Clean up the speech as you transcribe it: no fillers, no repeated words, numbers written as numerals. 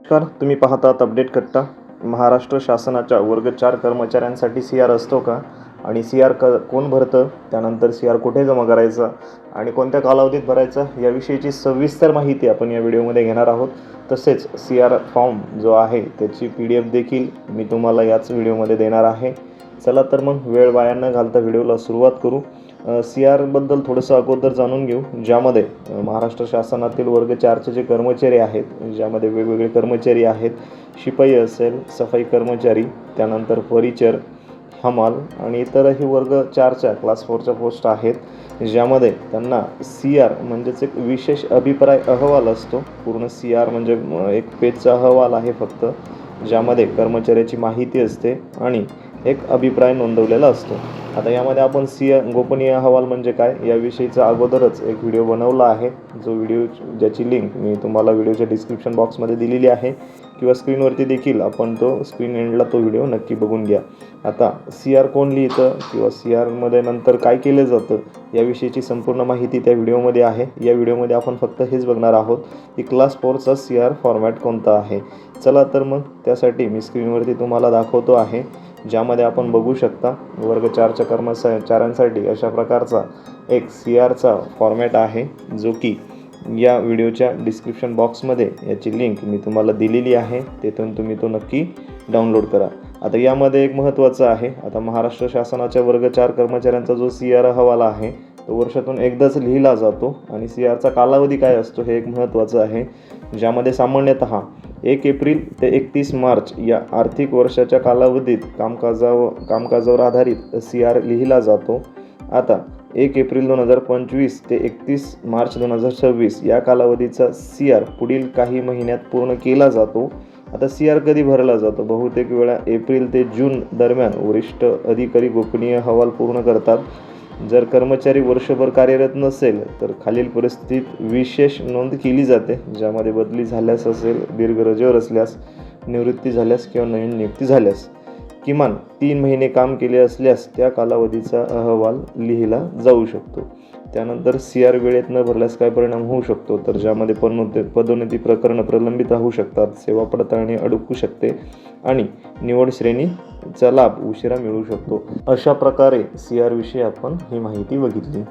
नमस्कार, तुम्ही पाहतात अपडेट कट्टा. महाराष्ट्र शासनाच्या वर्ग 4 कर्मचाऱ्यांसाठी CR असतो का आणि CR कोण भरतं, त्यानंतर CR कुठे जमा करायचा आणि कोणत्या कालावधीत भरायचा याविषयीची सविस्तर माहिती आपण या व्हिडिओमध्ये घेणार आहोत. तसेच CR फॉर्म जो आहे त्याची PDF देखील मी तुम्हाला याच व्हिडिओमध्ये देणार आहे. चला तर मग वेळ वाया न घालता व्हिडिओला सुरुवात करू. CR बद्दल थोडंसं अगोदर जाणून घेऊ, ज्यामध्ये महाराष्ट्र शासनातील वर्ग 4चे जे कर्मचारी आहेत, ज्यामध्ये वेगवेगळे कर्मचारी आहेत. शिपाई असेल, सफाई कर्मचारी, त्यानंतर परिचर, हमाल आणि इतरही वर्ग 4च्या क्लास 4च्या पोस्ट आहेत, ज्यामध्ये त्यांना CR म्हणजेच एक विशेष अभिप्राय अहवाल असतो. पूर्ण CR म्हणजे एक पेजचा अहवाल आहे फक्त, ज्यामध्ये कर्मचाऱ्याची माहिती असते आणि एक अभिप्राय नोंदवलेला असतो. आता यामध्ये आपण गोपनीय अहवाल म्हणजे काय याविषयीचा अगोदरच एक व्हिडिओ बनवला आहे, ज्याची लिंक मी तुम्हाला व्हिडिओच्या डिस्क्रिप्शन बॉक्समध्ये दिलेली आहे किंवा स्क्रीनवरती देखील आपण स्क्रीन एंडला तो व्हिडिओ नक्की बघून घ्या. आता CR कोण लिहितं किंवा CRमध्ये नंतर काय केलं जातं याविषयीची संपूर्ण माहिती त्या व्हिडिओमध्ये आहे. या व्हिडिओमध्ये आपण फक्त हेच बघणार आहोत की क्लास 4चा CR फॉर्मॅट कोणता आहे. चला तर मग त्यासाठी मी स्क्रीनवरती तुम्हाला दाखवतो आहे, ज्यामध्ये आपण बघू शकता वर्ग 4च्या कर्मचाऱ्यांसाठी अशा प्रकारचा एक CRचा फॉर्मॅट आहे, जो की या व्हिडिओच्या डिस्क्रिप्शन बॉक्समध्ये याची लिंक मी तुम्हाला दिलेली आहे. तेथून तुम्ही तो नक्की डाउनलोड करा. आता यामध्ये एक महत्त्वाचं आहे, आता महाराष्ट्र शासनाच्या वर्ग 4 कर्मचाऱ्यांचा जो CR अहवाल आहे तो वर्षातून एकदाच लिहिला जातो आणि CRचा कालावधी काय असतो हे एक महत्त्वाचं आहे, ज्यामध्ये सामान्यतः 1 एप्रिल ते 31 मार्च या आर्थिक वर्षाच्या कालावधीत कामकाजावर आधारित CR लिहिला जातो. आता 1 एप्रिल 2025 ते 31 मार्च 2026 या कालावधीचा CR पुढील काही महिन्यात पूर्ण केला जातो. आता CR कधी भरला जातो? बहुतेक वेळा एप्रिल ते जून दरम्यान वरिष्ठ अधिकारी गोपनीय अहवाल पूर्ण करतात. जर कर्मचारी वर्षभर कार्यरत नसेल तर खालील परिस्थितीत विशेष नोंद केली जाते, ज्यामध्ये बदली झाल्यास असेल, दीर्घ रजेवर असल्यास, निवृत्ती झाल्यास किंवा नवीन नियुक्ती झाल्यास, किमान 3 महिने काम केले असल्यास त्या कालावधीचा अहवाल लिहिला जाऊ शकतो. त्यानंतर CR वेळेत न भरल्यास काय परिणाम होऊ शकतो, तर ज्यामध्ये पदोन्नती प्रकरणं प्रलंबित राहू शकतात, सेवा पडताळणी अडकू शकते आणि निवड श्रेणीचा लाभ उशिरा मिळू शकतो. अशा प्रकारे CR विषयी आपण ही माहिती बघितली.